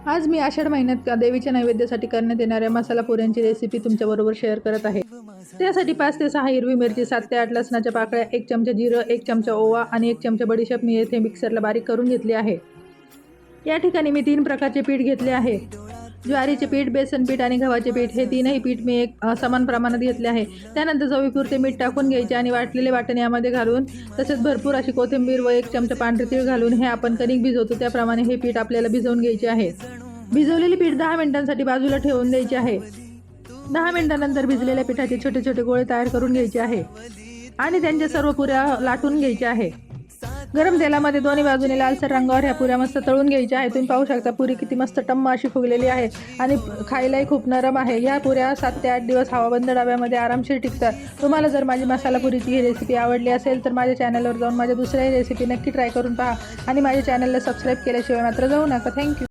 आज मी आषाढ महिन्यात देवीच्या नैवेद्यासाठी करण्यात येणाऱ्या मसाला पुऱ्यांची रेसिपी तुमच्याबरोबर शेअर करत आहे। त्यासाठी 5 ते 6 हिरवी मिरची, 7 ते 8 लसणाच्या पाकळ्या, 1 चमचा जिरं, 1 चमचा ओवा आणि 1 चमचा बडीशेप मी येथे मिक्सरला बारीक करून घेतली आहे। या ठिकाणी मी 3 प्रकारचे पीठ घेतले आहे। ज्वारीचे पीठ, बेसन पीठ आणि गव्हाचे पीठ हे तीनही पीठ मी एक समान प्रमाणात घेतले आहे। त्यानंतर चवीपुरते मीठ टाकून घ्यायचे आणि वाटलेले वाटण यामध्ये घालून तसेच भरपूर अशी कोथिंबीर व 1 चमचा पांढरे तीळ घालून हे आपण कणिक भिजवतो त्याप्रमाणे हे पीठ आपल्याला भिजवून घ्यायचे आहे। भिजवलेले पीठ 10 मिनिटांसाठी बाजूला ठेवून द्यायचे आहे। 10 मिनिटांनंतर भिजलेल्या पिठाचे छोटे छोटे गोळे तयार करून घ्यायचे आहे आणि त्यांच्या सर्व पुऱ्या लाटून घ्यायच्या आहे। गरम तेलामध्ये दोन्ही बाजूने लालसर रंगावर ह्या पुऱ्या मस्त तळून घ्यायच्या आहेत। तुम्ही पाहू शकता पुरी किती मस्त टम्म अशी फुगलेली आहे आणि खायलाही खूप नरम आहे। या पुऱ्या 7 ते 8 दिवस हवाबंद डब्यामध्ये आरामशीर टिकतात। तुम्हाला जर माझी मसाला पुरीची ही रेसिपी आवडली असेल तर माझ्या चॅनलवर जाऊन माझ्या दुसऱ्याही रेसिपी नक्की ट्राय करून पहा आणि माझ्या चॅनलला सबस्क्राईब केल्याशिवाय मात्र जाऊ नका। थँक्यू।